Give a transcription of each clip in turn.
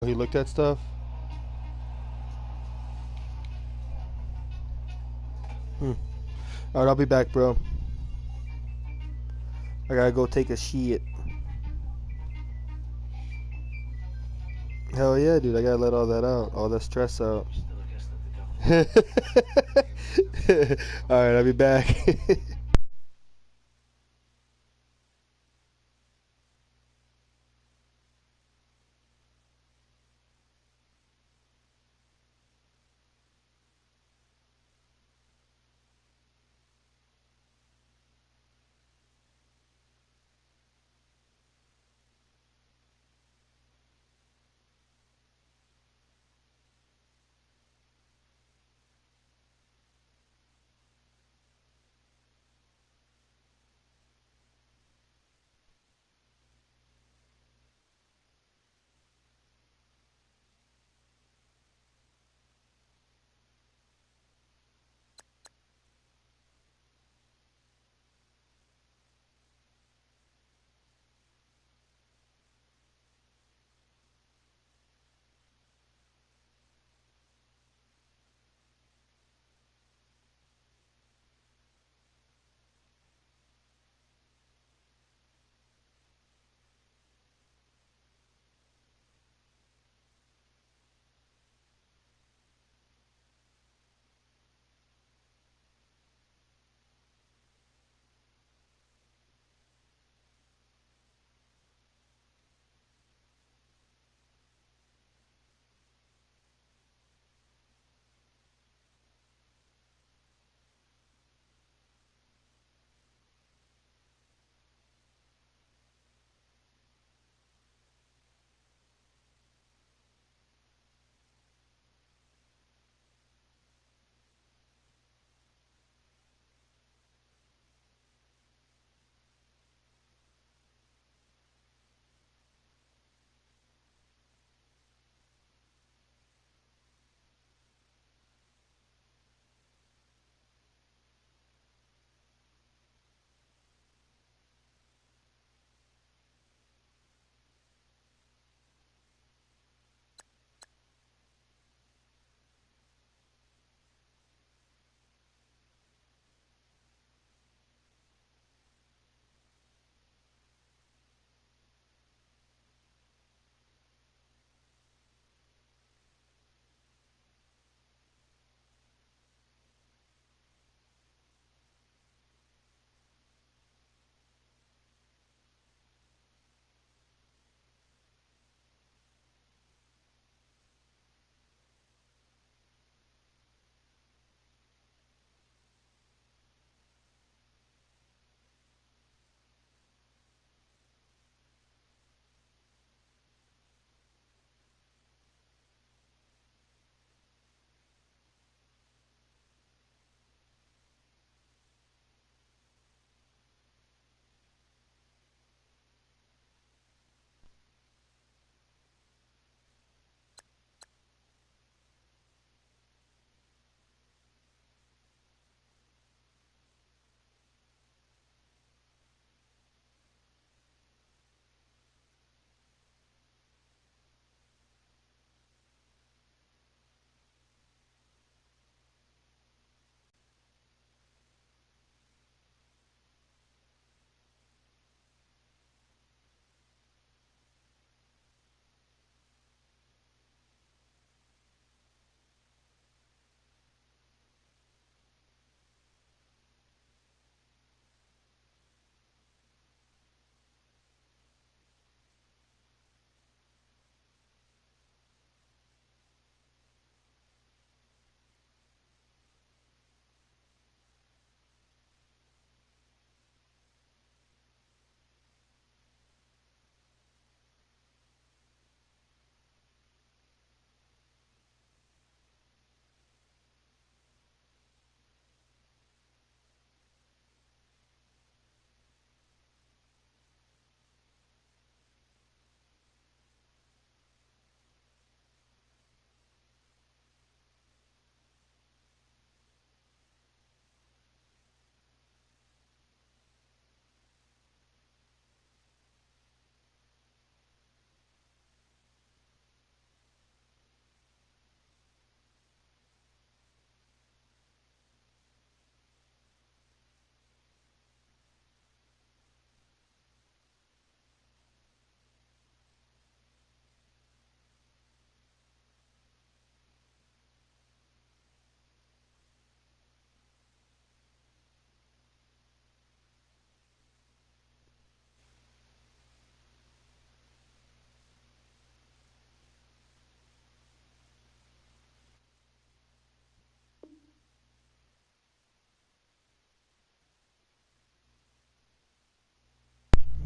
He looked at stuff. Hmm. All right, I'll be back, bro. I gotta go take a shit. Hell yeah, dude. I gotta let all that out, all that stress out. All right, I'll be back.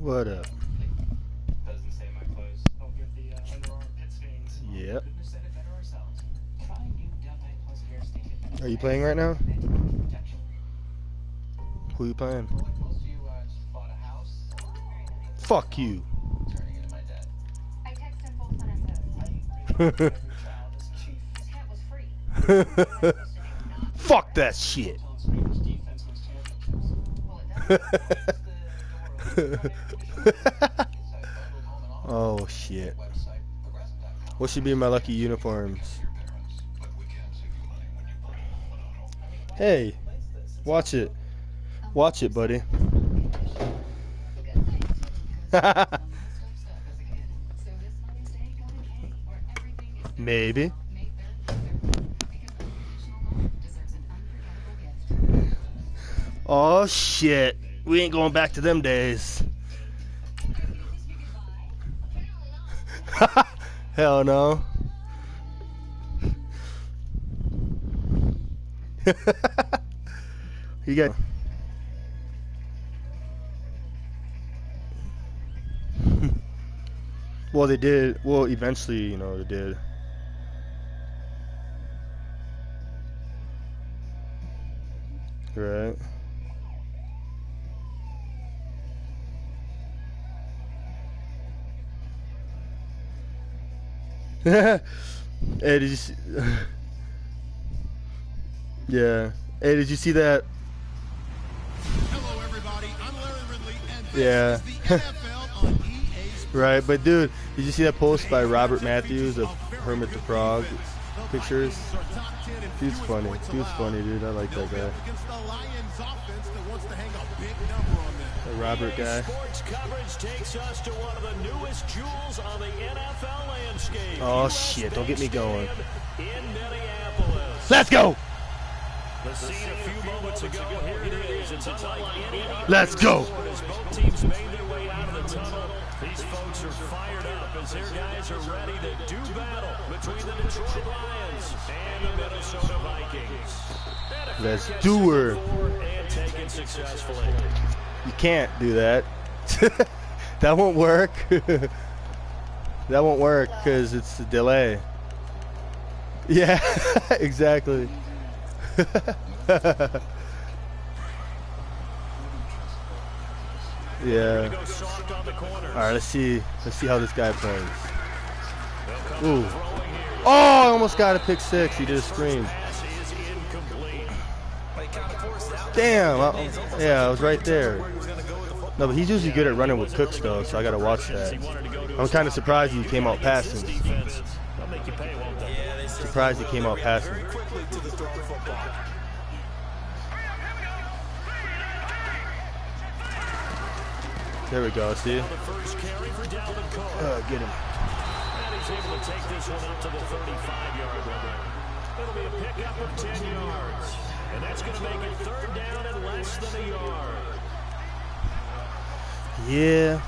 What up? Yep. Are you playing right now? Who you playing? Fuck you. Fuck that shit. Oh shit. What should be my lucky uniforms? Hey, watch it. Watch it, buddy. Maybe. Oh shit. We ain't going back to them days. Hell no. You got. Well, they did. Well, eventually, you know, they did. Right. Hey, did you see? Yeah. Hey, did you see that? Hello, everybody. I'm Larry Ridley, and this Yeah. is the NFL on EA Sports. Right, but dude, did you see that post by Robert Matthews of Hermit the Frog pictures? Dude's funny. Dude's funny, dude. I like that guy. Against the Lions offense that wants to hang a big number on them. The Robert guy. Sports coverage takes us to one of the newest jewels on the NFL landscape. Oh shit! Don't get me going. In Minneapolis. Let's go. The scene a few moments ago. Here it is. It's unlike any other. Let's go. As both teams made their way out of the tunnel, these folks are fired up as their guys are ready to do battle between the Detroit Lions and the Minnesota Vikings. Let's do her. And taken successfully. You can't do that. That won't work. That won't work because it's a delay. Yeah, exactly. Yeah. All right, let's see how this guy plays. Ooh. Oh, I almost got a pick six. He just screamed. Damn. Yeah, I was right there. No, but he's usually good at running with Cooks though, so I gotta watch that. I'm kind of surprised he came out passing. Surprised he came out passing. There we go, see? Get him. And he's able to take this one up to the 35-yard line. It'll be a pickup of 10 yards. And that's going to make it third down and less than a yard. Yeah.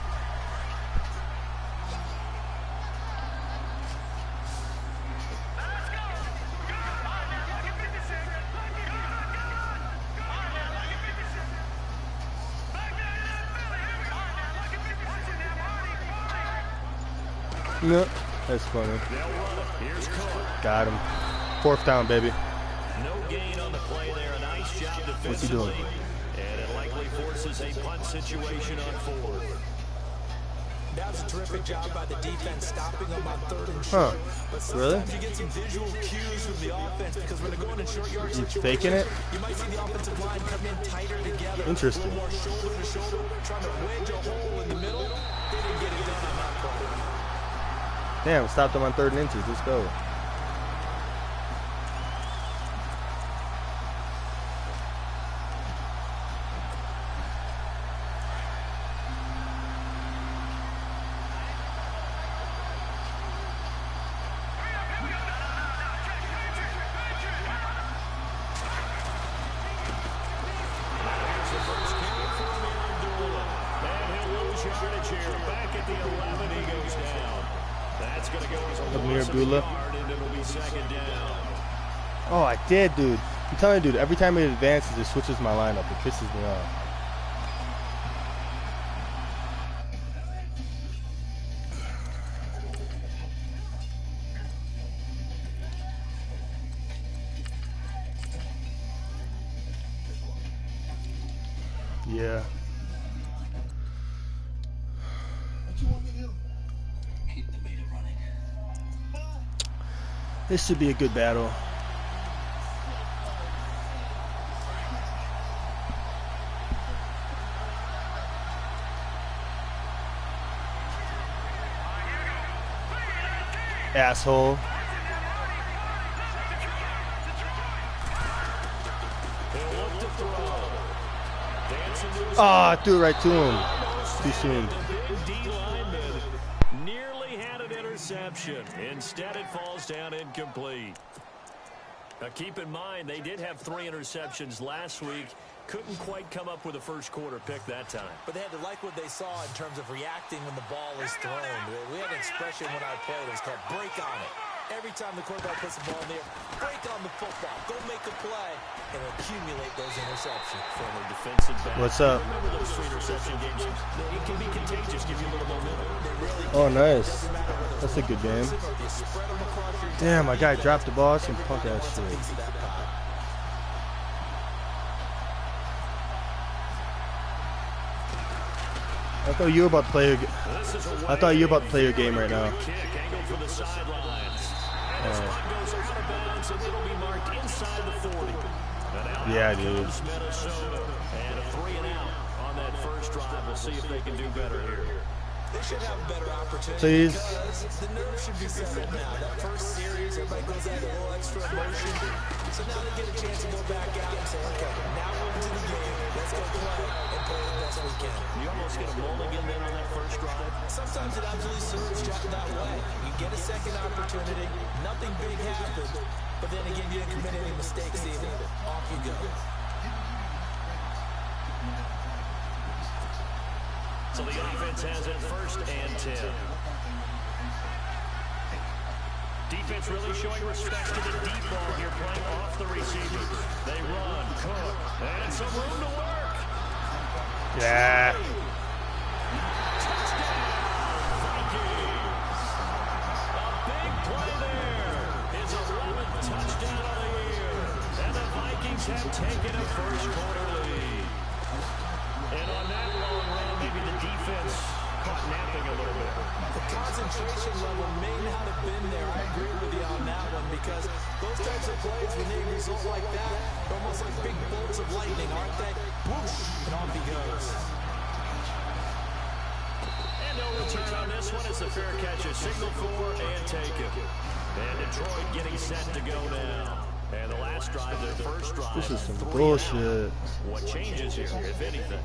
No, that's funny. Got him. Fourth down, baby. No gain on the play there. A nice job defensively. What's he doing? And it likely forces a punt situation on fourth. That was a terrific job by the defense stopping them on third and Huh. short. But Really? sometimes you get some visual cues from the offense because when they're going in short yard You situations, faking it? you might see the offensive line come in tighter together. Interesting. A little more shoulder to shoulder, trying to wedge a hole in the middle. They didn't get it done on that play. Damn, stopped him on third and inches. Let's go. Back at the 11, he goes down. That's going to go as a Amir loss of a Abdullah. yard, and it'll be second down. Oh, I did, dude. I'm telling you, dude, every time it advances, it switches my lineup. It pisses me off. Yeah. This should be a good battle. Asshole. Ah, threw it right to him. Too soon. Nearly had an interception. Instead, it falls down incomplete. Now, keep in mind, they did have 3 interceptions last week. Couldn't quite come up with a first quarter pick that time. But they had to like what they saw in terms of reacting when the ball is thrown. We had an expression when I played. It was called break on it. Every time the quarterback puts the ball in the air, break on the football. Go make a play and accumulate those interceptions. Former defensive back. What's up? Remember those 3 interception games? It can be contagious, give you a little momentum. Oh, nice. That's a good game. Damn, my guy dropped the ball. Some punk ass shit. I thought you were about to play your game right now. Yeah, dude. And a 3 and out on that first drive. We'll see if they can do better here. They should have a better opportunity. Please. Because the nerve should be settled now. That first series, everybody goes out a little extra emotion. So now they get a chance to go back out and say, okay, now we're into the game. Let's go play and play the best we can. You almost get a mulligan then on that first drive. Sometimes it absolutely serves that way. You get a second opportunity. Nothing big happened. But then again, you didn't commit any mistakes either. Off you go. So the offense has it 1st and 10. Defense really showing respect to the deep ball here, playing off the receivers. They run, cook, and some room to work. Yeah. Touchdown, Vikings. A big play there. His 11th touchdown of the year. And the Vikings have taken a first quarter lead. And on that long run, maybe the defense caught napping a little bit. The concentration level may not have been there. I agree with you on that one because those types of plays, when they result like that, they're almost like big bolts of lightning, aren't they? Whoosh, and off he goes. And no return on this one. It's a fair catch, a signal for and take it. And Detroit getting set to go now. And the last drive, their first drive. This is some bullshit. What changes here, if anything?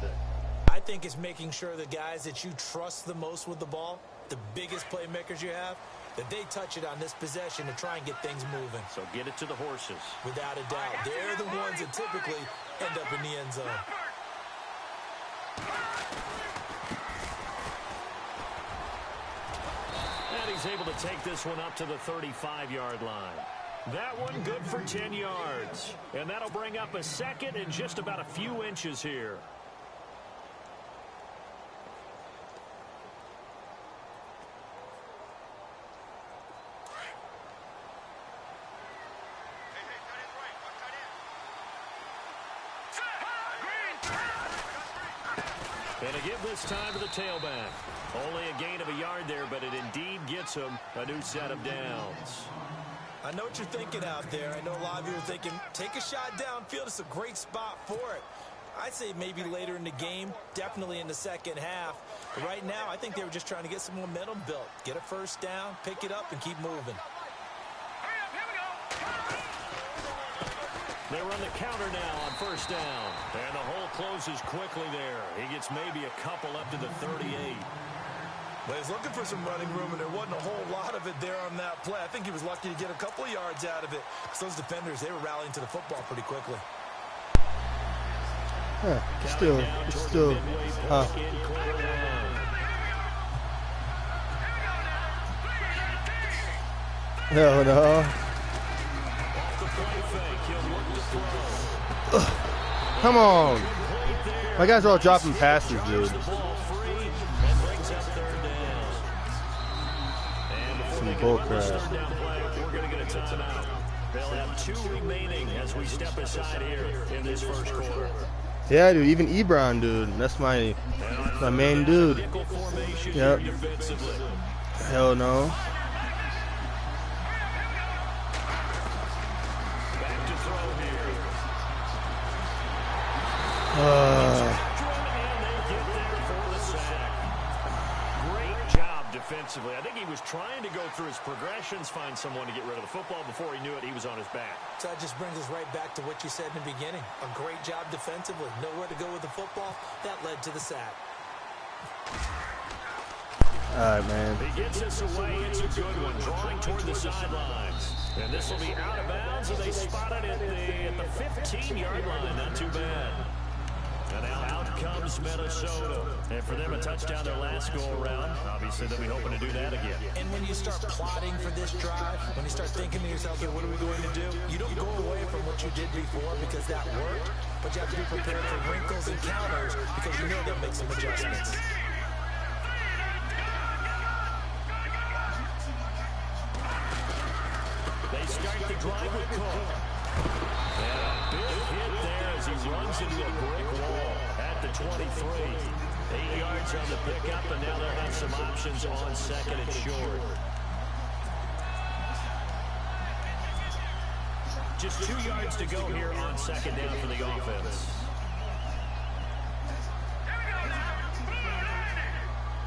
I think it's making sure the guys that you trust the most with the ball, the biggest playmakers you have, that they touch it on this possession to try and get things moving. So get it to the horses. Without a doubt. They're the ones that typically end up in the end zone. And he's able to take this one up to the 35-yard line. That one good for 10 yards. And that'll bring up a second and just about a few inches here. And again this time to the tailback. Only a gain of a yard there, but it indeed gets him a new set of downs. I know what you're thinking out there. I know a lot of you are thinking, take a shot downfield. It's a great spot for it. I'd say maybe later in the game, definitely in the second half. But right now, I think they were just trying to get some momentum built. Get a first down, pick it up, and keep moving. They run the counter now on first down. And the hole closes quickly there. He gets maybe a couple up to the 38. Well, he's looking for some running room, and there wasn't a whole lot of it there on that play. I think he was lucky to get a couple of yards out of it. So those defenders, they were rallying to the football pretty quickly. Huh, still. No. Ugh. Come on. My guys are all dropping passes, dude. Some bull crap. We're going to get a timeout. They'll have 2 remaining as we step aside here in this first quarter. Yeah, dude. Even Ebron, dude. That's my main dude. Nickel formation Yep. here defensively. Hell no. Back to throw here. Uh, And they get there for the sack. Great job defensively. I think he was trying to go through his progressions, find someone to get rid of the football. Before he knew it, he was on his back. So that just brings us right back to what you said in the beginning. A great job defensively. Nowhere to go with the football. That led to the sack. all right, man. He gets this away. It's a good one. Drawing toward the sidelines. And this will be out of bounds, and they spotted it at the 15-yard line. Not too bad. And now out comes Minnesota. And for them, a touchdown their last go-around. Obviously, they'll be hoping to do that again. And when you start plotting for this drive, when you start thinking to yourself, okay, what are we going to do? You don't go away from what you did before because that worked, but you have to be prepared for wrinkles and counters because you know they'll make some adjustments. They start the drive with Cook. And a big hit there as he runs into a brick wall at the 23. 8 yards on the pickup, and now they'll have some options on second and short. Just 2 yards to go here on second down for the offense.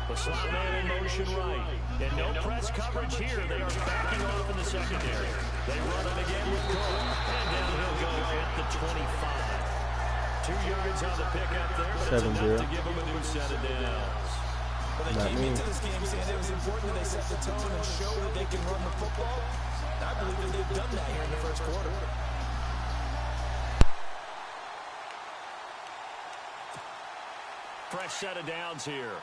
The slot man in motion right. And no press coverage here. They are backing off in the secondary. They run it again with Cook. And down he'll go at the 25. 2 yards on the pickup there, but it's enough to give them a new set of downs. Well, they came into this game saying it was important that they set the tone and show that they can run the football. And I believe that they've done that here in the first quarter. Fresh set of downs here.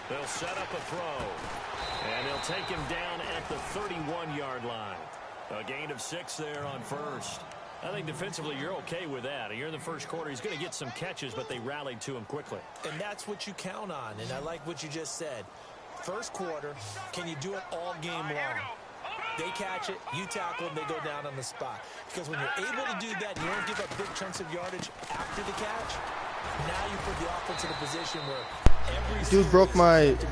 They'll set up a throw. And they'll take him down at the 31-yard line. A gain of 6 there on first. I think defensively you're okay with that. You're in the first quarter. He's going to get some catches, but they rallied to him quickly. And that's what you count on. And I like what you just said. First quarter, can you do it all game long? They catch it, you tackle them, they go down on the spot. Because when you're able to do that, you don't give up big chunks of yardage after the catch. Now you put the offense in a position where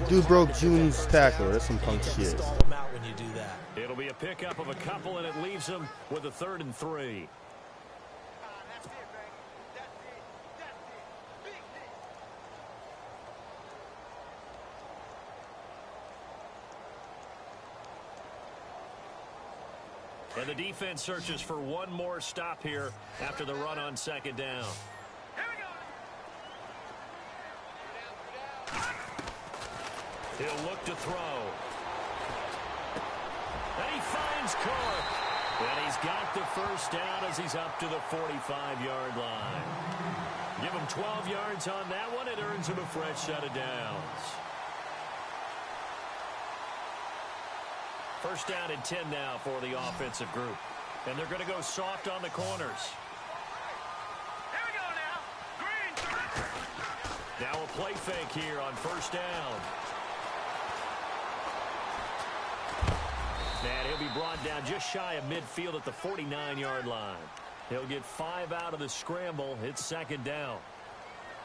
Dude broke June's tackle. That's some punk shit. Stall them out when you do that. It'll be a pickup of a couple, and it leaves them with a 3rd and 3. And the defense searches for one more stop here after the run on second down. He'll look to throw. And he finds Cook. And he's got the first down as he's up to the 45-yard line. Give him 12 yards on that one. It earns him a fresh set of downs. First down and 10 now for the offensive group. And they're going to go soft on the corners. Here we go now. Green. Now a play fake here on first down. And he'll be brought down just shy of midfield at the 49-yard line. He'll get 5 out of the scramble. It's second down.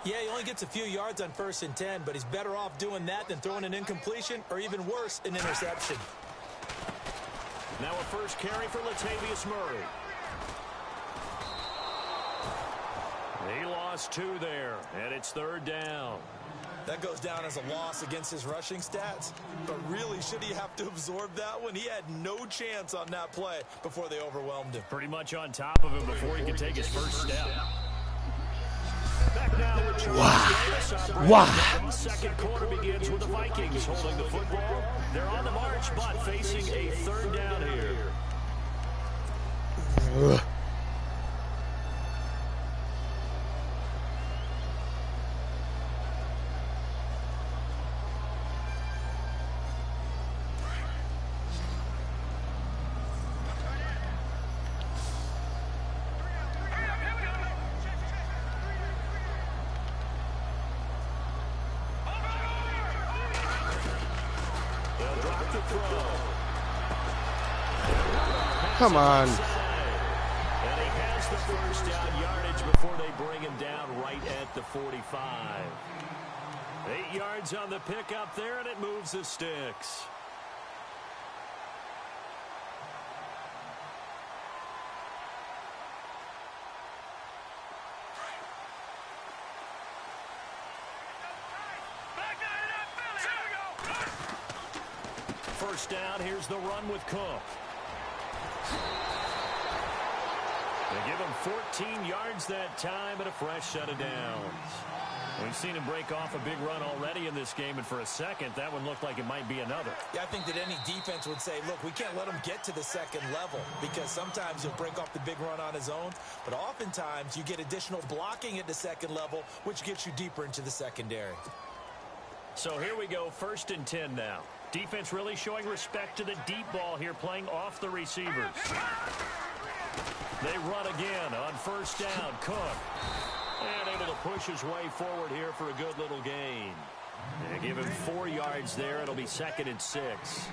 Yeah, he only gets a few yards on 1st and 10, but he's better off doing that than throwing an incompletion or even worse, an interception. Now a first carry for Latavius Murray. He lost 2 there, and it's 3rd down. That goes down as a loss against his rushing stats. But really, should he have to absorb that one? He had no chance on that play before they overwhelmed him. Pretty much on top of him before he could take his first step. Back now with Wow. Second quarter begins with the Vikings holding the football. They're on the march, but facing a 3rd down here. dropped the throw. Come on. And he has the first down yardage before they bring him down right at the 45. 8 yards on the pickup there, and it moves the sticks. First down, here's the run with Cook. They give him 14 yards that time and a fresh set of downs. We've seen him break off a big run already in this game, and for a second, that one looked like it might be another. Yeah, I think that any defense would say, look, we can't let him get to the second level, because sometimes he'll break off the big run on his own, but oftentimes you get additional blocking at the second level, which gets you deeper into the secondary. So here we go, 1st and 10 now. Defense really showing respect to the deep ball here, playing off the receivers. They run again on 1st down. Cook. And able to push his way forward here for a good little gain. And give him 4 yards there. It'll be 2nd and 6.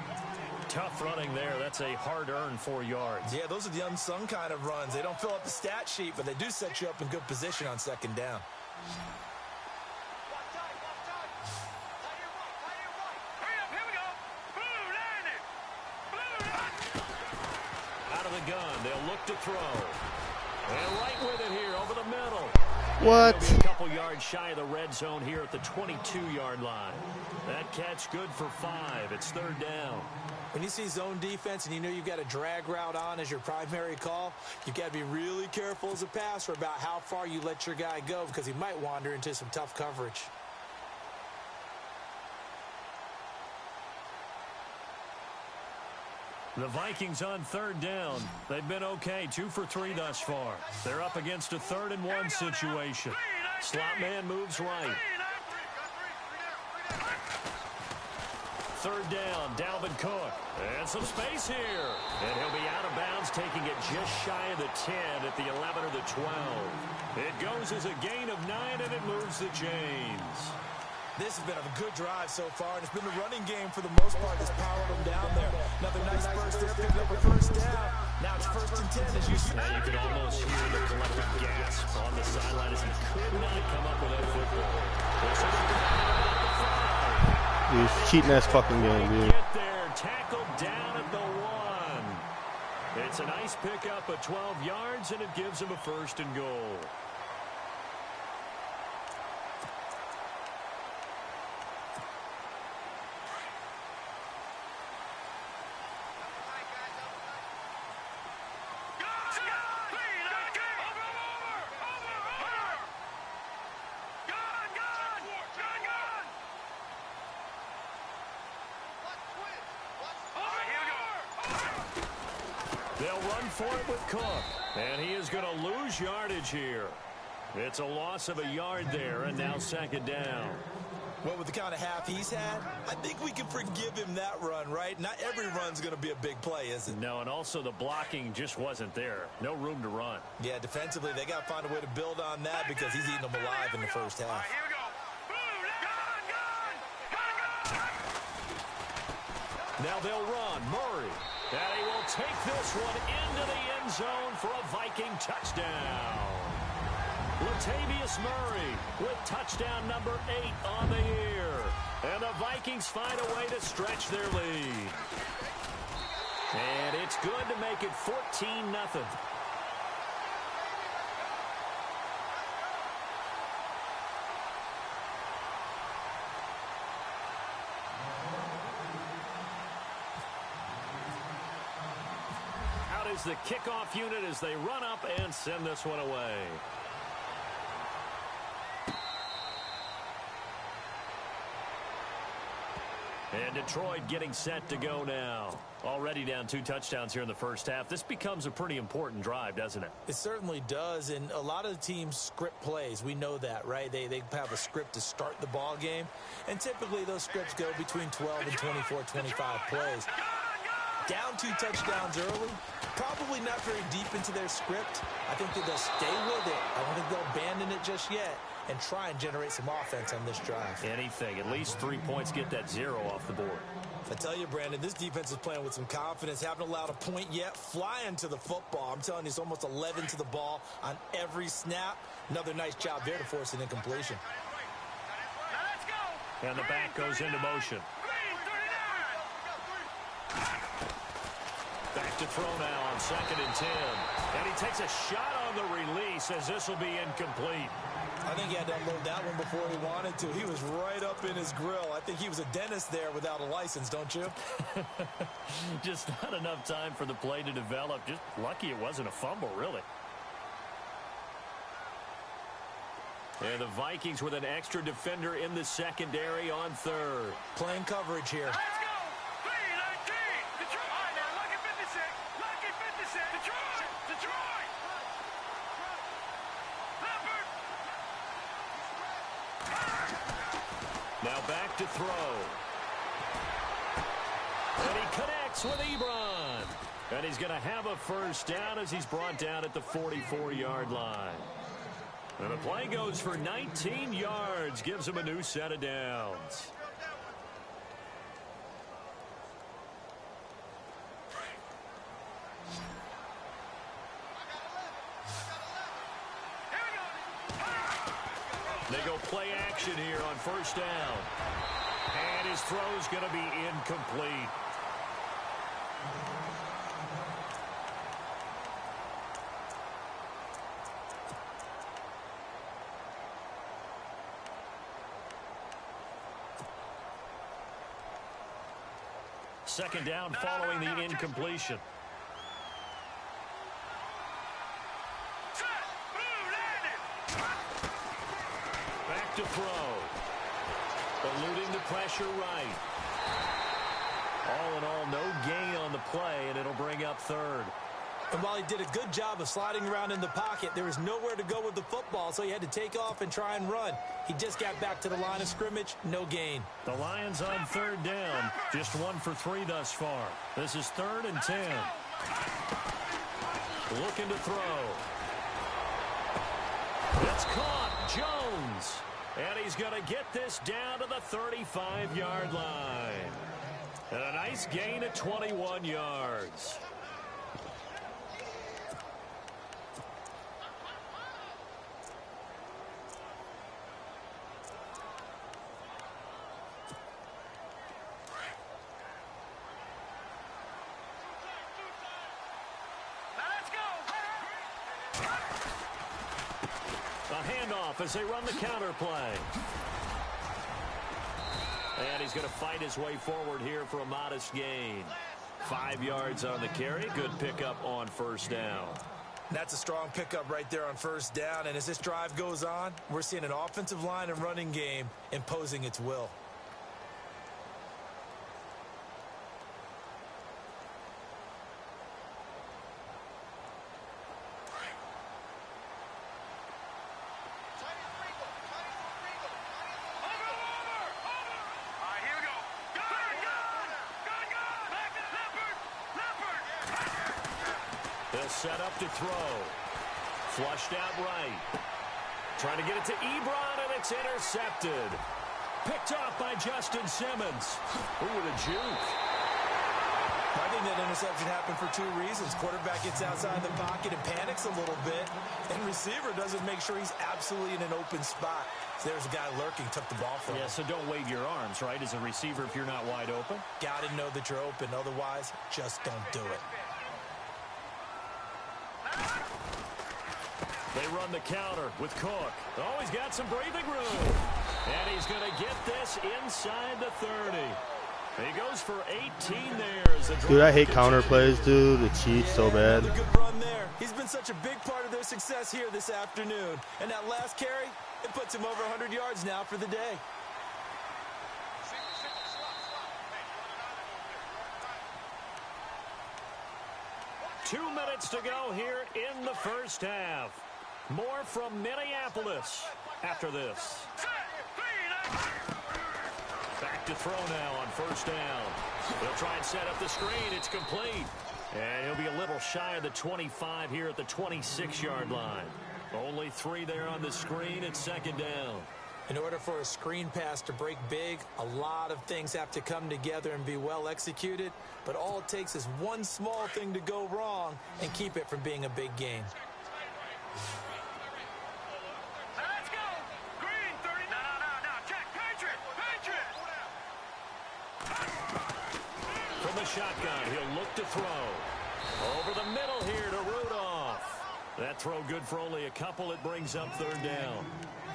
Tough running there. That's a hard-earned 4 yards. Yeah, those are the unsung kind of runs. They don't fill up the stat sheet, but they do set you up in good position on 2nd down. Out of the gun, they'll look to throw. And right with it here, over the middle. What? A couple yards shy of the red zone here at the 22-yard line. That catch good for 5. It's 3rd down. When you see zone defense and you know you've got a drag route on as your primary call, you've got to be really careful as a passer about how far you let your guy go, because he might wander into some tough coverage. The Vikings on 3rd down. They've been okay, 2 for 3 thus far. They're up against a 3rd and 1 situation. Slot man moves right. 3rd down, Dalvin Cook. And some space here. And he'll be out of bounds, taking it just shy of the 10 at the 11 or the 12. It goes as a gain of 9, and it moves the chains. This has been a good drive so far, and it's been the running game for the most part that's powered them down there. Another nice burst there, picking up a 1st down. Now it's 1st and 10 as you see. Now you can almost hear the collective gasp on the sideline as he could not come up with that football. Dude, cheating ass fucking game, dude. Get there, tackled down at the 1. It's a nice pickup of 12 yards, and it gives him a 1st and goal. They'll run for it with Cook. And he is going to lose yardage here. It's a loss of a yard there, and now 2nd down. Well, with the kind of half he's had, I think we can forgive him that run, right? Not every run's going to be a big play, is it? No, and also the blocking just wasn't there. No room to run. Yeah, defensively, they got to find a way to build on that, because he's eating them alive in the 1st half. Here we go. Now they'll run. Murray. And he will take this one into the end zone for a Viking touchdown. Latavius Murray with touchdown number 8 on the year. And the Vikings find a way to stretch their lead. And it's good to make it 14-0. Out is the kickoff unit as they run up and send this one away. And Detroit getting set to go now. Already down 2 touchdowns here in the 1st half. This becomes a pretty important drive, doesn't it? It certainly does, and a lot of the teams script plays. We know that, right? They have a script to start the ball game, and typically those scripts go between 12 and 24, 25 plays. Down 2 touchdowns early, probably not very deep into their script. I think that they'll stay with it. I don't think they'll abandon it just yet. and try and generate some offense on this drive. Anything. At least 3 points, get that 0 off the board. I tell you, Brandon, this defense is playing with some confidence. Haven't allowed a point yet. Flying to the football. I'm telling you, it's almost 11 to the ball on every snap. Another nice job there to force an incompletion. Now let's go. And the back goes into motion. Green, 39. Back to throw now on 2nd and 10. And he takes a shot on the release as this will be incomplete. I think he had to unload that one before he wanted to. He was right up in his grill. I think he was a dentist there without a license, don't you? Just not enough time for the play to develop. Just lucky it wasn't a fumble, really. And the Vikings with an extra defender in the secondary on 3rd. Playing coverage here. Let's go. 3-19. Detroit. All right, now, lucky 56. Lucky 56. Detroit. Detroit. Leopard. Now back to throw. And he connects with Ebron. And he's going to have a first down as he's brought down at the 44-yard line. And the play goes for 19 yards, gives him a new set of downs. They go play action here on 1st down. And his throw's going to be incomplete. Second down following the incompletion. Back to throw. Eluding the pressure right. All in all, no gain on the play, and it'll bring up 3rd. And while he did a good job of sliding around in the pocket, there was nowhere to go with the football, so he had to take off and try and run. He just got back to the line of scrimmage, no gain. The Lions on 3rd down, just 1 for 3 thus far. This is 3rd and 10. Looking to throw. It's caught, Jones. And he's going to get this down to the 35-yard line. And a nice gain of 21 yards. As they run the counter play. And he's going to fight his way forward here for a modest gain. 5 yards on the carry. Good pickup on 1st down. That's a strong pickup right there on 1st down. And as this drive goes on, we're seeing an offensive line and running game imposing its will. Set up to throw. Flushed out right. Trying to get it to Ebron, and it's intercepted. Picked off by Justin Simmons. Ooh, with a juke. I think that interception happened for 2 reasons. Quarterback gets outside the pocket and panics a little bit, and receiver doesn't make sure he's absolutely in an open spot. So there's a guy lurking, took the ball from him. Yeah, so don't wave your arms, right, as a receiver if you're not wide open. Got to know that you're open. Otherwise, just don't do it. They run the counter with Cook. Oh, he's got some breathing room. And he's going to get this inside the 30. He goes for 18 there. Dude, I hate counter plays, dude. The cheat so bad. Another good run there. He's been such a big part of their success here this afternoon. And that last carry, it puts him over 100 yards now for the day. Two minutes to go here in the 1st half. More from Minneapolis after this. Back to throw now on 1st down. They'll try and set up the screen. It's complete. And he'll be a little shy of the 25 here at the 26-yard line. Only 3 there on the screen at second down. In order for a screen pass to break big, a lot of things have to come together and be well executed, but all it takes is one small thing to go wrong and keep it from being a big game. Let's go. Green 30. No. Check. Patriot. From the shotgun, he'll look to throw. Over the middle here to Rudolph. That throw good for only a couple. It brings up third down.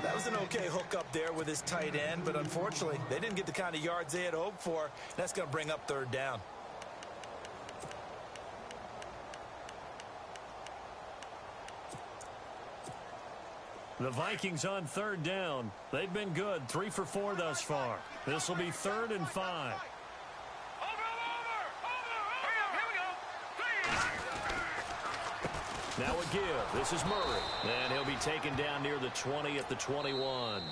That was an okay hook up there with his tight end, but unfortunately, they didn't get the kind of yards they had hoped for. That's going to bring up third down. The Vikings on third down. They've been good, 3 for 4 thus far. This will be 3rd and 5. Now a give. This is Murray. And he'll be taken down near the 20 at the 21.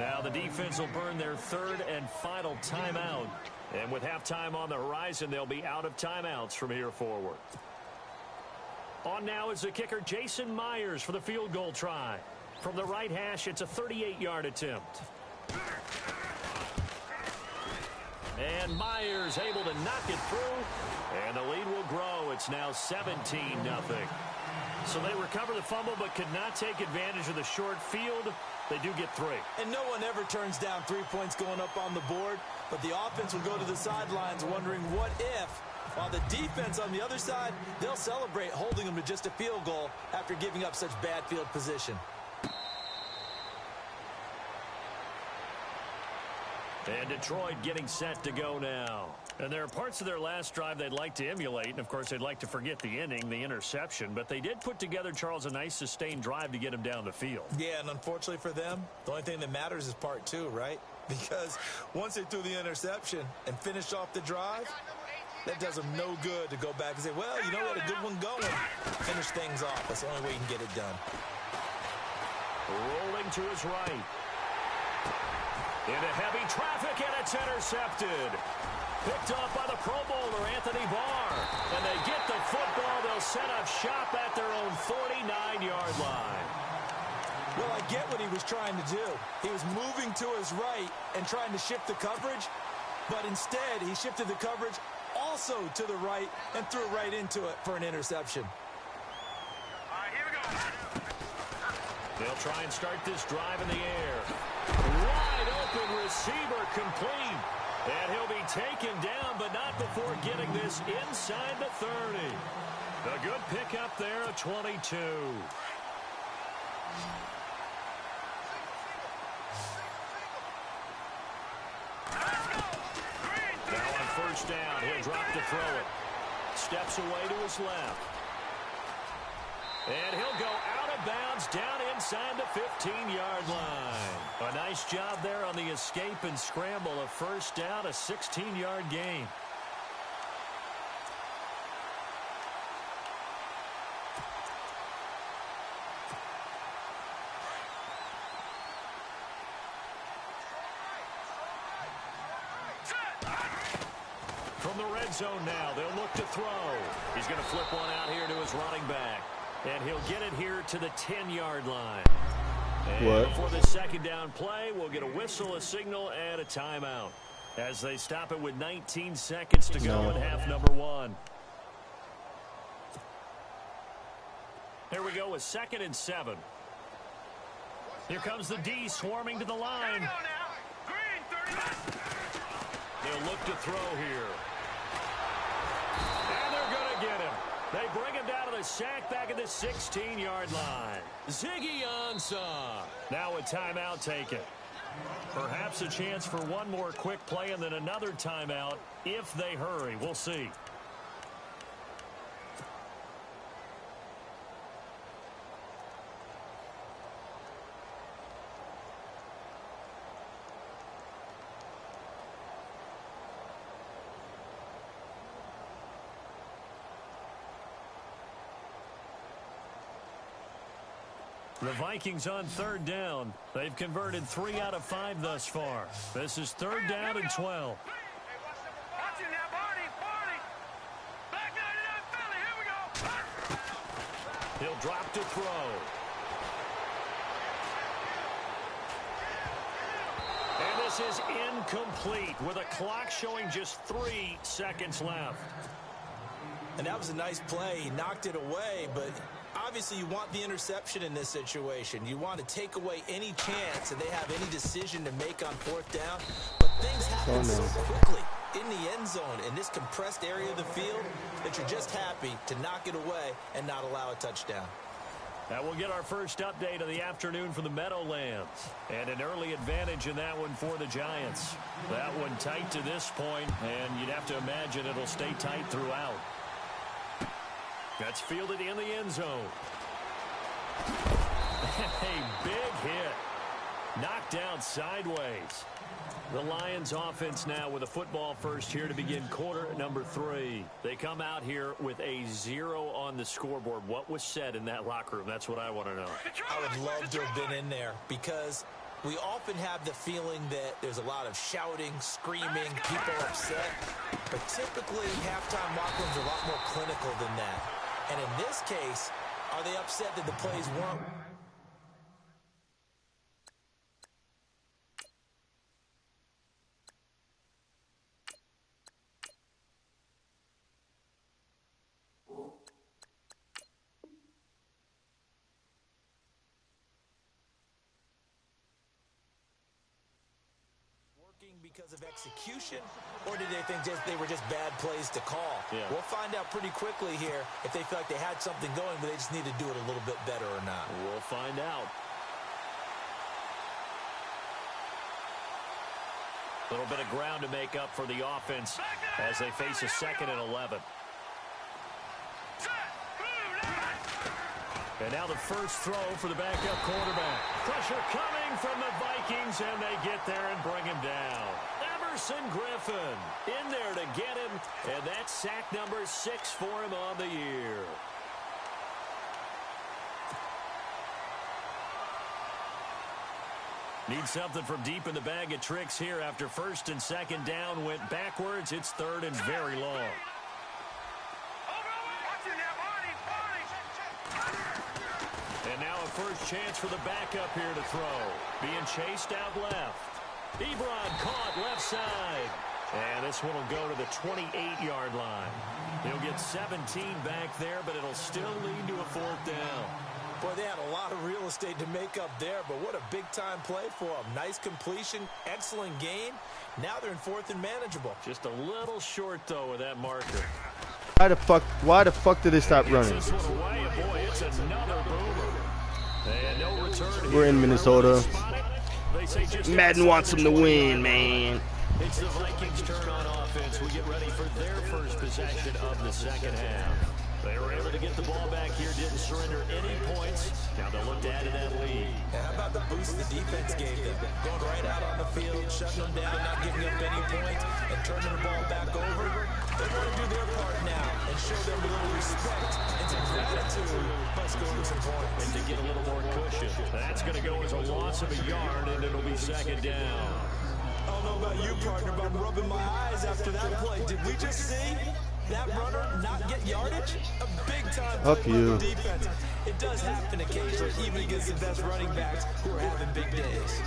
Now the defense will burn their 3rd and final timeout. And with halftime on the horizon, they'll be out of timeouts from here forward. On now is the kicker, Jason Myers, for the field goal try. From the right hash, it's a 38-yard attempt. And Myers able to knock it through. And the lead will grow. It's now 17-0. So they recover the fumble but could not take advantage of the short field. They do get 3. And no one ever turns down 3 points going up on the board, but the offense will go to the sidelines wondering what if. While the defense on the other side, they'll celebrate holding them to just a field goal after giving up such bad field position. And Detroit getting set to go now. And there are parts of their last drive they'd like to emulate. And, of course, they'd like to forget the inning, the interception. But they did put together, Charles, a nice sustained drive to get him down the field. Yeah, and unfortunately for them, the only thing that matters is part 2, right? Because once they threw the interception and finished off the drive, that does them no good to go back and say, well, you know, we had a good one going. Finish things off. That's the only way you can get it done. Rolling to his right. Into heavy traffic, and it's intercepted. Picked off by the Pro Bowler, Anthony Barr. And they get the football. They'll set up shop at their own 49-yard line. Well, I get what he was trying to do. He was moving to his right and trying to shift the coverage, but instead he shifted the coverage also to the right and threw right into it for an interception. All right, here we go. They'll try and start this drive in the air. Wide open receiver complete. And he'll be taken down, but not before getting this inside the 30. A good pickup there, a 22. Now on first down, he'll drop to throw it. Steps away to his left. And he'll go out of bounds down inside the 15-yard line. A nice job there on the escape and scramble. A first down, a 16-yard gain. From the red zone now, they'll look to throw. He's going to flip one out here to his running back. And he'll get it here to the 10-yard line. And before the second down play, we'll get a whistle, a signal, and a timeout. As they stop it with 19 seconds to go in half number 1. Here we go with 2nd and 7. Here comes the D swarming to the line. They'll look to throw here. And they're going to get him. They bring him down to the sack back at the 16-yard line. Ziggy Ansah. Now a timeout taken. Perhaps a chance for one more quick play and then another timeout if they hurry. We'll see. The Vikings on third down. They've converted 3 out of 5 thus far. This is 3rd down and 12. Watch it now, Barney. Black 99 Philly, here we go. He'll drop to throw. this is incomplete with a clock showing just 3 seconds left. And that was a nice play. He knocked it away, but obviously you want the interception in this situation. You want to take away any chance that they have any decision to make on 4th down. But things happen so quickly in the end zone in this compressed area of the field that you're just happy to knock it away and not allow a touchdown. Now we'll get our first update of the afternoon from the Meadowlands. And an early advantage in that one for the Giants. That one tight to this point, and you'd have to imagine it'll stay tight throughout. That's fielded in the end zone. A big hit. Knocked down sideways. The Lions offense now with a football first here to begin quarter number 3. They come out here with a 0 on the scoreboard. What was said in that locker room? That's what I want to know. I would love to have been in there because we often have the feeling that there's a lot of shouting, screaming, people upset. But typically halftime locker rooms are a lot more clinical than that. And in this case, are they upset that the plays weren't? Because of execution, or did they think they were just bad plays to call? Yeah. We'll find out pretty quickly here if they feel like they had something going, but they just need to do it a little bit better or not. We'll find out. A little bit of ground to make up for the offense as they face a 2nd and 11. And now the first throw for the backup quarterback. Pressure coming from the Vikings, and they get there and bring him down. Emerson Griffin in there to get him, and that's sack number 6 for him on the year. Need something from deep in the bag of tricks here after 1st and 2nd down went backwards. It's 3rd and very long. And now a first chance for the backup here to throw. Being chased out left. Ebron caught left side. And this one will go to the 28-yard line. He'll get 17 back there, but it'll still lead to a 4th down. Boy, they had a lot of real estate to make up there, but what a big-time play for them. Nice completion, excellent gain. Now they're in 4th and manageable. Just a little short, though, with that marker. Why the fuck did they stop running? This one away, boy, it's another boomer. And no return. We're in Minnesota. They say just Madden wants them to win, man. It's the Vikings' turn on offense. We get ready for their first possession of the 2nd half. They were able to get the ball back here, didn't surrender any points. Now they'll look to add to that lead. And how about the boost the defense gave them? Going right out on the field, shutting them down, not giving up any points, and turning the ball back over. They want to do their part now and show them a little respect and some gratitude by scoring some points. And to get a little more cushion. That's going to go as a loss of a yard, and it'll be 2nd down. I don't know about you, partner, but I'm rubbing my eyes after that play. Did we just see that runner not get yardage? A big-time play by the defense. It does happen occasionally, even against the best running backs who are having big days.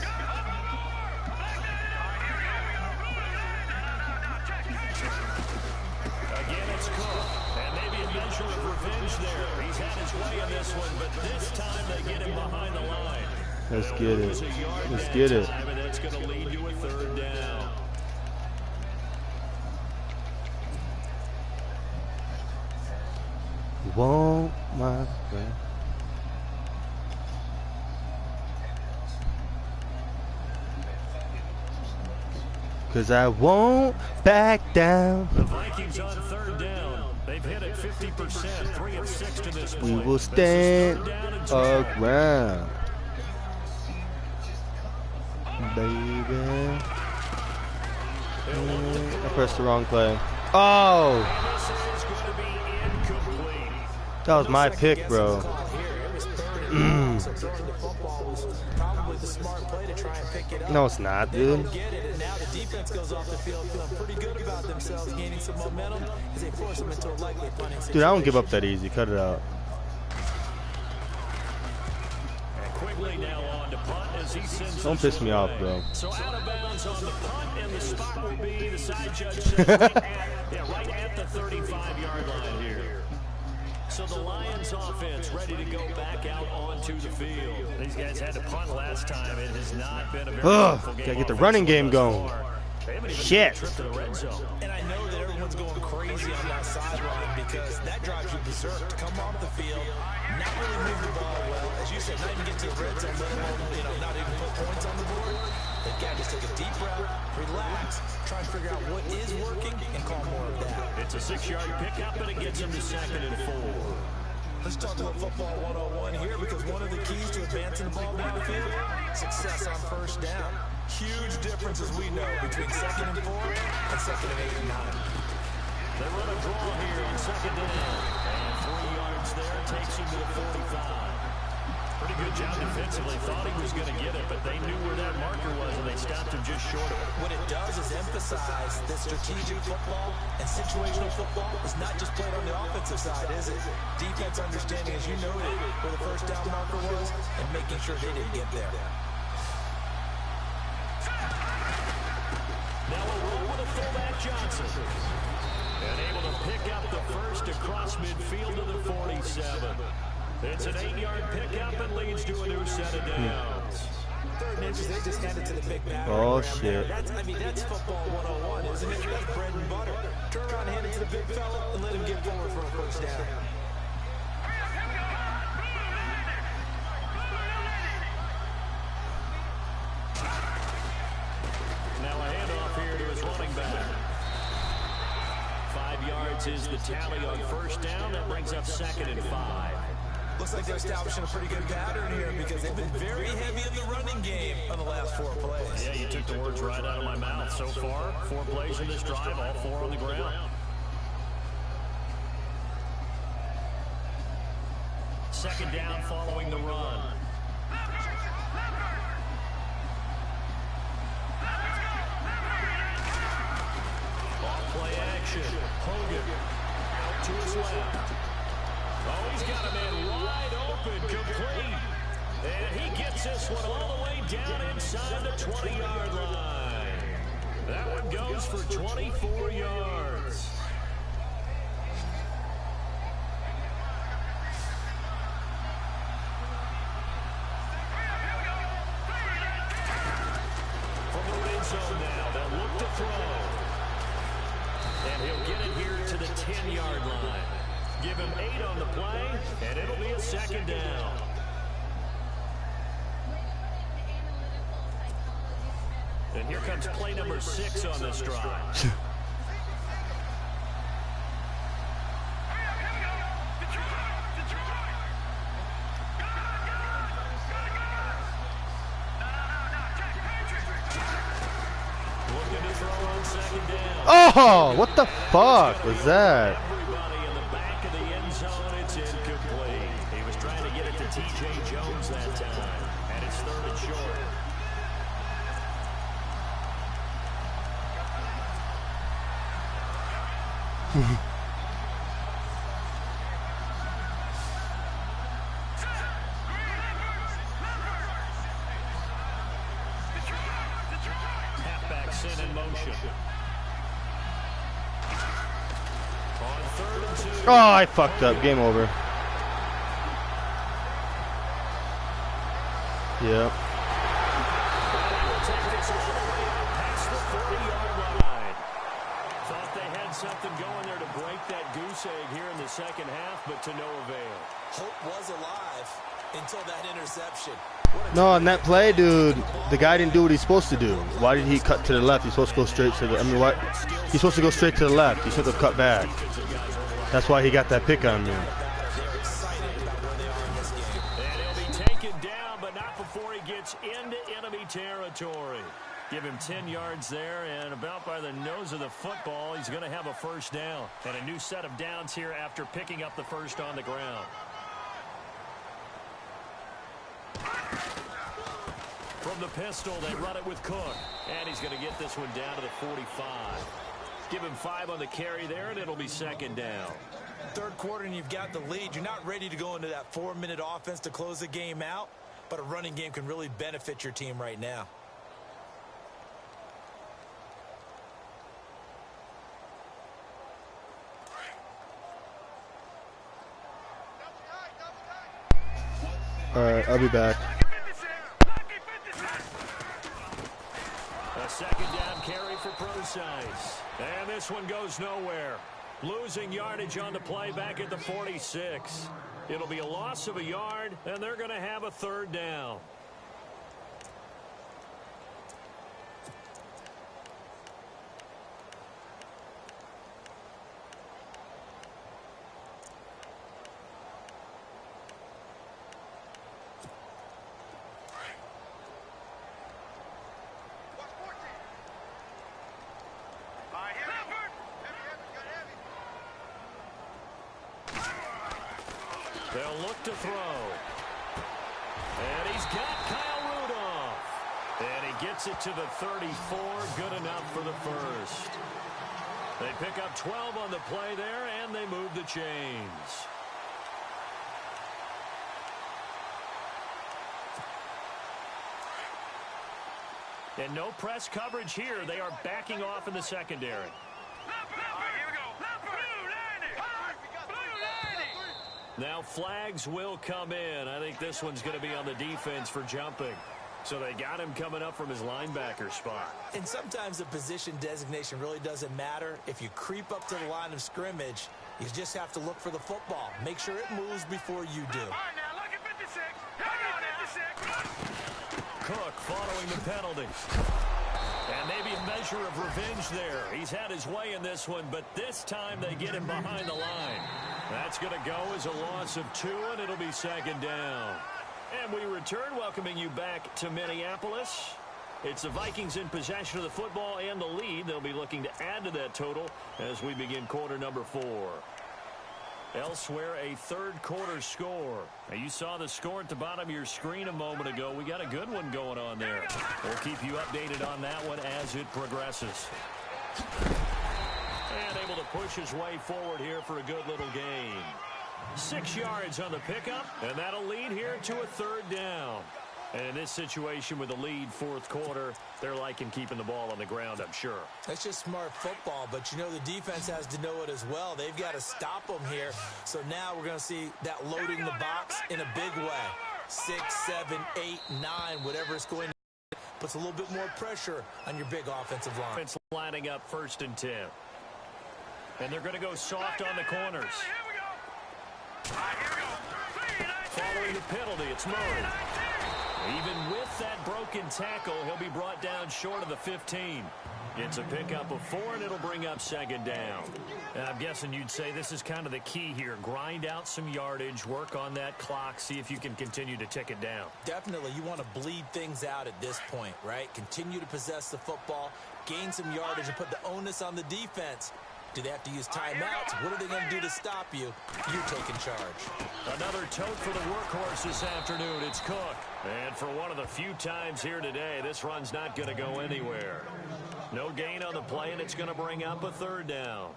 Again, it's Cook. And maybe a measure of revenge there. He's had his way in this one, but this time they get him behind the line. Let's get it. Let's get it. And that's going to lead to a 3rd down. Won't my friend. Cause I won't back down. The Vikings on 3rd down. They've hit it 50%, 3 of 6 to this point. We will stand around. Baby. I pressed the wrong play. Oh! That was my pick, bro. No, it's not, dude. Now the defense goes off the field feeling pretty good about themselves, gaining some momentum as they force them into a likely punting situation. Dude, I don't give up that easy. Cut it out. And quickly now on to punt as he sends Don't this piss me one off, away. bro. So out of bounds on the punt, and the spot will be, the side judge says, right at the 35-yard line here. So the Lions offense ready to go back out onto the field. These guys had to punt last time. It has not been a very powerful game. Gotta get the running game going. Shit. And I know that everyone's going crazy on that sideline because that drives you berserk to come off the field, not really move the ball well. As you said, not even get to the red zone, let alone, not even put points on the board. They've got to just take a deep breath, relax, try and figure out what is working, and call more of that. It's a 6-yard pickup, and it gets him to 2nd and 4. Let's talk about football 101 here because one of the keys to advancing the ball downfield, success on first down. Huge difference, as we know, between 2nd and 4 and 2nd and 8 and 9. They run a draw here on 2nd down. And 3 yards there takes him to the 45. Pretty good job defensively. Thought he was going to get it, but they knew where that marker was, and they stopped him just short of it. What it does is emphasize that strategic football and situational football is not just played on the offensive side, is it? Defense understanding, as you noted, where the first down marker was and making sure they didn't get there. Now a roll with a fullback Johnson. And able to pick up the first across midfield to the 47. It's an 8-yard pickup and leads to a new set of downs. Third inches, they just handed to the big batter. Oh, shit. That's football 101, isn't it? That's bread and butter. Turn around, hand it to the big fella, and let him get forward for a first down. Now a handoff here to his running back. 5 yards is the tally on first down. That brings up 2nd and 5. Looks like they're establishing a pretty good pattern here because they've been very heavy in the running game on the last 4 plays. Yeah, you took the words right out of my mouth. So far, 4 plays in this drive, all 4 on the ground. 2nd down following the run. Off play action. Hogan out to his left. Oh, he's got a man wide open, complete. And he gets this one all the way down inside the 20-yard line. That one goes for 24 yards. From the red zone now, they'll look to throw. And he'll get it here to the 10-yard line. Give him 8 on the play, and it'll be a 2nd down. And here comes play number 6 on this drive. Looking to throw on 2nd down. Oh, what the fuck was that? Everybody in the back of the end zone, it's incomplete. He was trying to get it to T.J. Jones that time, and it's 3rd and short. Halfback sent in motion. On 3rd and 2. Oh, I fucked up. Game over. Yep. Take this all the way out past the 40-yard line. Thought they had something going there to break that goose egg here in the 2nd half, but to no avail. Hope was alive until that interception. No, on that play, dude, the guy didn't do what he's supposed to do. Why did he cut to the left? He's supposed to go straight to the, I mean, what? He's supposed to go straight to the left. He should have cut back. That's why he got that pick on me. They're excited about where they are in this game. And he'll be taken down, but not before he gets into enemy territory. Give him 10 yards there, and about by the nose of the football, he's going to have a first down. And a new set of downs here after picking up the first on the ground. From the pistol, they run it with Cook. And he's going to get this one down to the 45. Give him 5 on the carry there, and it'll be 2nd down. 3rd quarter, and you've got the lead. You're not ready to go into that 4-minute offense to close the game out. but a running game can really benefit your team right now. All right, I'll be back. A second down carry for Procise. And this one goes nowhere. Losing yardage on the play back at the 46. It'll be a loss of a yard, and they're going to have a third down. They'll look to throw. And he's got Kyle Rudolph. And he gets it to the 34. Good enough for the first. They pick up 12 on the play there, and they move the chains. And no press coverage here. They are backing off in the secondary. Now flags will come in. I think this one's going to be on the defense for jumping. So they got him coming up from his linebacker spot. And sometimes the position designation really doesn't matter. If you creep up to the line of scrimmage, you just have to look for the football. Make sure it moves before you do. All right, now, look at 56. Look at 56. Cook following the penalty. And maybe a measure of revenge there. He's had his way in this one, but this time they get him behind the line. That's going to go as a loss of 2, and it'll be second down. And we return, welcoming you back to Minneapolis. It's the Vikings in possession of the football and the lead. They'll be looking to add to that total as we begin quarter number 4. Elsewhere, a third quarter score. Now, you saw the score at the bottom of your screen a moment ago. We got a good one going on there. We'll keep you updated on that one as it progresses. And able to push his way forward here for a good little gain. 6 yards on the pickup, and that'll lead here to a third down. And in this situation with the lead fourth quarter, they're liking keeping the ball on the ground, I'm sure. That's just smart football, but you know the defense has to know it as well. They've got to stop them here. So now we're going to see that loading the box in a big way. 6, 7, 8, 9, whatever it's going to be, puts a little bit more pressure on your big offensive line. It's lining up 1st and 10. And they're going to go soft on the corners. Following the penalty, it's Murray. Even with that broken tackle, he'll be brought down short of the 15. It's a pickup of 4, and it'll bring up second down. And I'm guessing you'd say this is kind of the key here. Grind out some yardage, work on that clock, see if you can continue to tick it down. Definitely. You want to bleed things out at this point, right? Continue to possess the football, gain some yardage, and put the onus on the defense. Do they have to use timeouts? What are they going to do to stop you? You're taking charge. Another tote for the workhorse this afternoon. It's Cook. And for one of the few times here today, this run's not going to go anywhere. No gain on the play, and it's going to bring up a third down.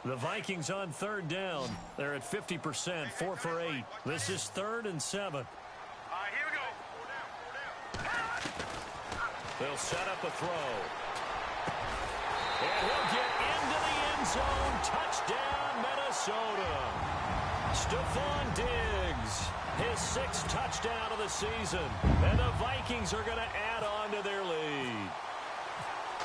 The Vikings on third down. They're at 50%, 4 for 8. This is 3rd and 7. They'll set up a throw. And he'll get into the end zone. Touchdown, Minnesota. Stephon Diggs, his 6th touchdown of the season. And the Vikings are going to add on to their lead.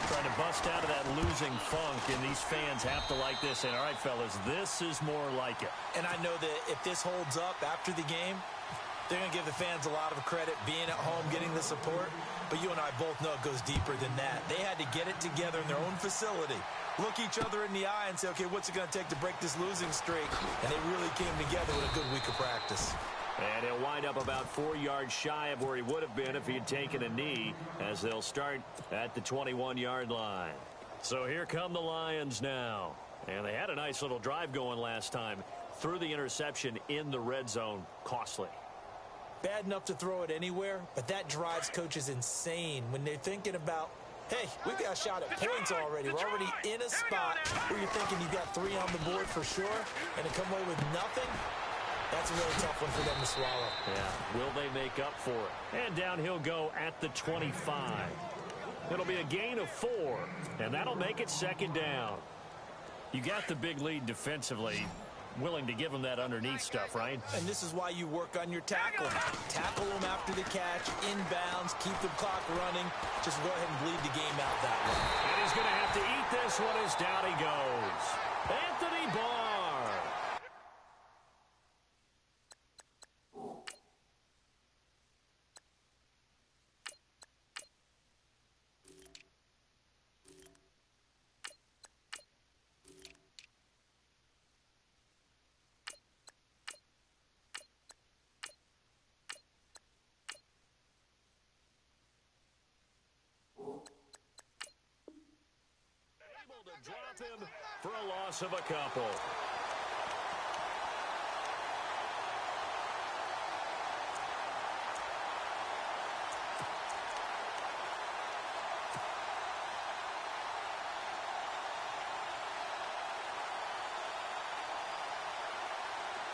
Trying to bust out of that losing funk, and these fans have to like this. And all right, fellas, this is more like it. And I know that if this holds up after the game, they're going to give the fans a lot of credit, being at home, getting the support. But you and I both know it goes deeper than that. They had to get it together in their own facility, look each other in the eye and say, okay, what's it going to take to break this losing streak? And they really came together with a good week of practice. And he'll wind up about 4 yards shy of where he would have been if he had taken a knee, as they'll start at the 21-yard line. So here come the Lions now. And they had a nice little drive going last time. Threw the interception in the red zone. Costly. Bad enough to throw it anywhere, but that drives coaches insane when they're thinking about Hey, we got a shot at points already. We're already in a spot where you're thinking you got 3 on the board for sure, and to come away with nothing, that's a really tough one for them to swallow. Yeah, will they make up for it? And down he'll go at the 25. It'll be a gain of 4, and that'll make it 2nd down. You got the big lead defensively. Willing to give them that underneath stuff, right? And this is why you work on your tackle. Tackle them after the catch, inbounds, keep the clock running. Just go ahead and bleed the game out that way. And he's going to have to eat this one as down he goes. Anthony Barr. To drop him for a loss of a couple.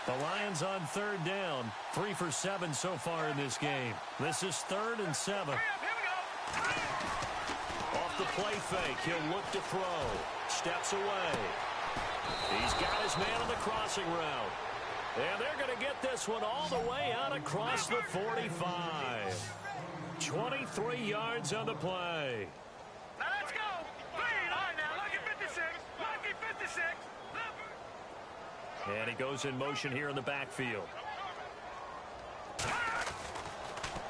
The Lions on 3rd down. 3 for 7 so far in this game. This is 3rd and 7. Off the play fake, he'll look to throw. Steps away. He's got his man on the crossing route. And they're going to get this one all the way out across the 45. 23 yards on the play. Now let's go. Lead. All right, now, lucky 56. Lucky 56. And he goes in motion here in the backfield.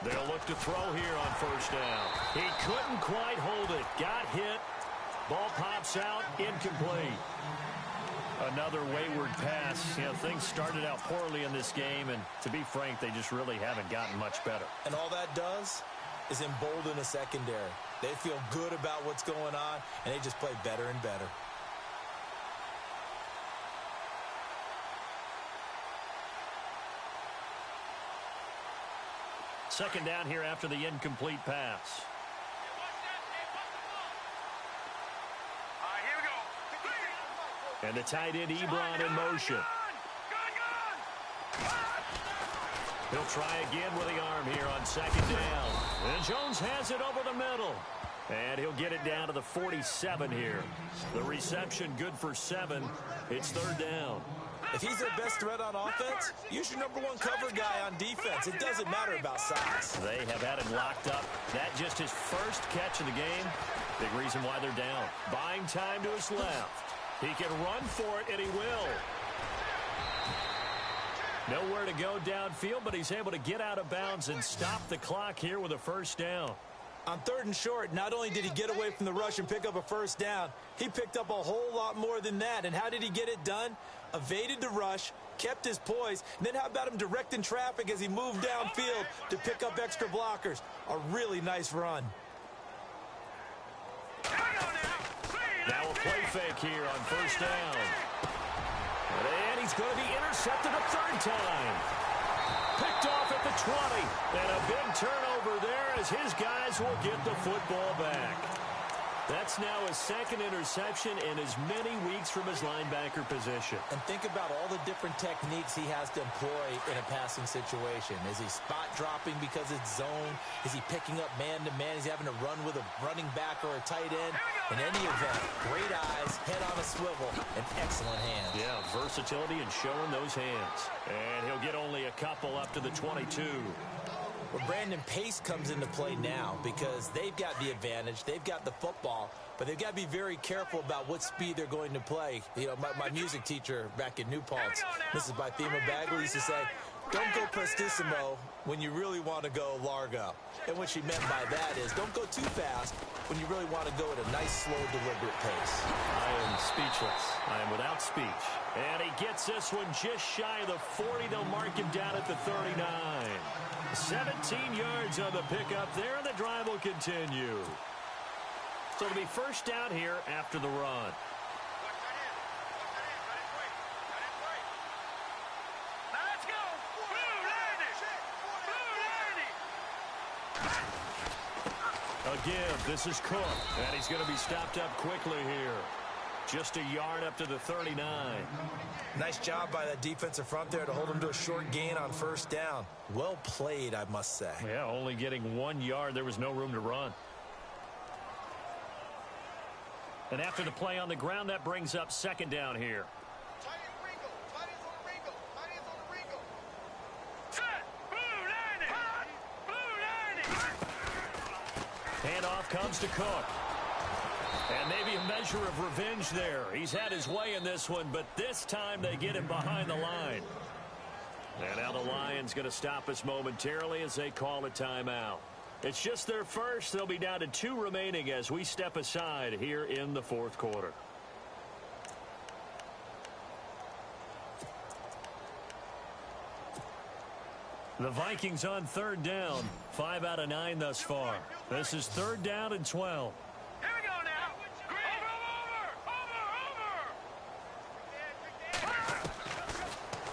They'll look to throw here on 1st down. He couldn't quite hold it. Got hit. Ball pops out. Incomplete. Another wayward pass. You know, things started out poorly in this game, and to be frank, they just really haven't gotten much better. And all that does is embolden a secondary. They feel good about what's going on, and they just play better and better. Second down here after the incomplete pass. All right, here we go. And the tight end Ebron in motion. He'll try again with the arm here on 2nd down. And Jones has it over the middle. And he'll get it down to the 47 here. The reception good for 7. It's 3rd down. If he's their best threat on offense, use your #1 cover guy on defense. It doesn't matter about size. They have had him locked up. That just his first catch of the game. Big reason why they're down. Buying time to his left. He can run for it, and he will. Nowhere to go downfield, but he's able to get out of bounds and stop the clock here with a 1st down. On 3rd and short, not only did he get away from the rush and pick up a 1st down, he picked up a whole lot more than that. And how did he get it done? Evaded the rush, kept his poise, and then how about him directing traffic as he moved downfield to pick up extra blockers? A really nice run. Now a play fake here on 1st down. And he's going to be intercepted a 3rd time. Picked off at the 20. And a big turnover there as his guys will get the football back. That's now his 2nd interception in as many weeks from his linebacker position. And think about all the different techniques he has to employ in a passing situation. Is he spot dropping because it's zone? Is he picking up man-to-man? Is he having to run with a running back or a tight end? In any event, great eyes, head on a swivel, and excellent hands. Yeah, versatility and showing those hands. And he'll get only a couple up to the 22. Well, Brandon, pace comes into play now because they've got the advantage. They've got the football, but they've got to be very careful about what speed they're going to play. You know, my music teacher back in New Paltz, Mrs. Bythema Bagley, used to say, don't go prestissimo when you really want to go largo. And what she meant by that is don't go too fast when you really want to go at a nice, slow, deliberate pace. I am speechless. I am without speech. And he gets this one just shy of the 40. They'll mark him down at the 39. 17 yards on the pickup there, and the drive will continue. So it'll be 1st down here after the run. Now let's go. Blue landing. Blue landing. A give. This is Cook. And he's going to be stopped up quickly here. Just a yard up to the 39. Nice job by that defensive front there to hold him to a short gain on first down. Well played, I must say. Yeah, only getting 1 yard. There was no room to run. And after the play on the ground, that brings up second down here. Handoff comes to Cook. And maybe a measure of revenge there. He's had his way in this one, but this time they get him behind the line. And now the Lions going to stop us momentarily as they call a timeout. It's just their first. They'll be down to 2 remaining as we step aside here in the fourth quarter. The Vikings on third down. 5 out of 9 thus far. This is third down and 12. Here we go now.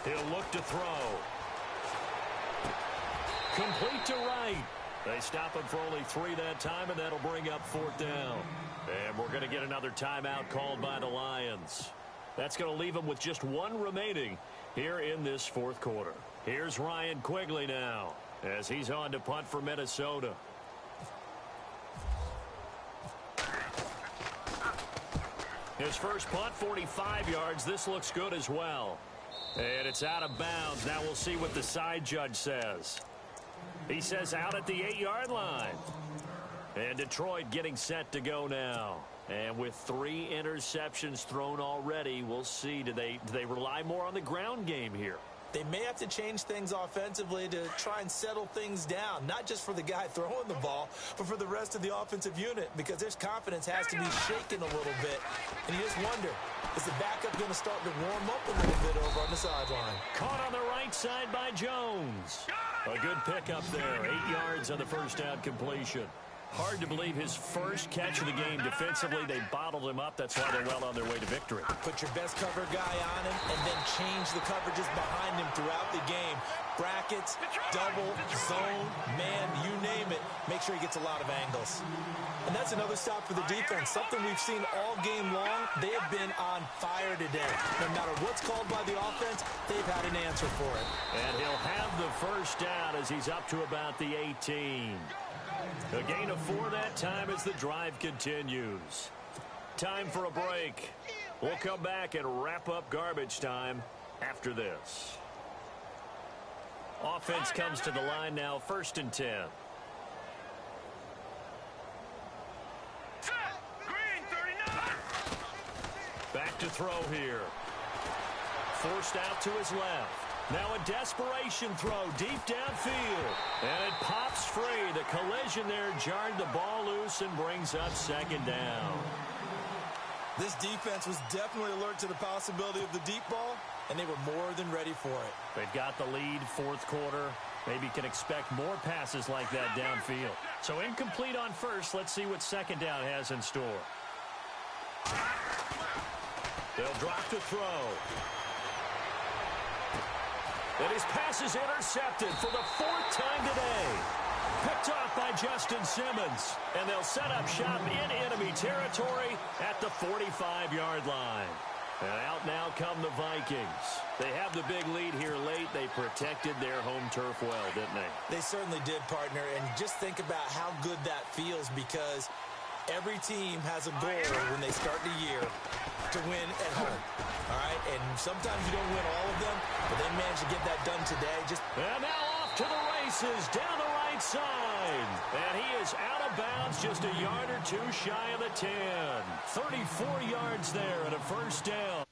Over. He'll look to throw. Complete to right. They stop him for only 3 that time, and that'll bring up fourth down. And we're going to get another timeout called by the Lions. That's going to leave them with just 1 remaining here in this fourth quarter. Here's Ryan Quigley now as he's on to punt for Minnesota. His first punt, 45 yards. This looks good as well. And it's out of bounds. Now we'll see what the side judge says. He says out at the 8-yard line. And Detroit getting set to go now. And with 3 interceptions thrown already, we'll see. Do they rely more on the ground game here? They may have to change things offensively to try and settle things down, not just for the guy throwing the ball, but for the rest of the offensive unit, because their confidence has to be shaken a little bit. And you just wonder, is the backup going to start to warm up a little bit over on the sideline? Caught on the right side by Jones. A good pickup there, 8 yards on the first down completion. Hard to believe his first catch of the game. Defensively, they bottled him up. That's why they're well on their way to victory. Put your best cover guy on him and then change the coverages behind him throughout the game. Brackets, double, zone, man, you name it. Make sure he gets a lot of angles. And that's another stop for the defense. Something we've seen all game long. They have been on fire today. No matter what's called by the offense, they've had an answer for it. And he'll have the first down as he's up to about the 18. A gain of 4 that time as the drive continues. Time for a break. We'll come back and wrap up garbage time after this. Offense comes to the line now, 1st and 10. Green 39. Back to throw here. Forced out to his left. Now a desperation throw deep downfield. And it pops free. The collision there jarred the ball loose and brings up second down. This defense was definitely alert to the possibility of the deep ball, and they were more than ready for it. They've got the lead, fourth quarter. Maybe can expect more passes like that downfield. So incomplete on first. Let's see what second down has in store. They'll drop to throw. And his pass is intercepted for the 4th time today. Picked off by Justin Simmons. And they'll set up shop in enemy territory at the 45-yard line. And out now come the Vikings. They have the big lead here late. They protected their home turf well, didn't they? They certainly did, partner. And just think about how good that feels, because every team has a goal when they start the year to win at home. All right? And sometimes you don't win all of them, but they managed to get that done today. And now off to the races down the right side. And he is out of bounds, just a yard or 2 shy of the 10. 34 yards there and a first down.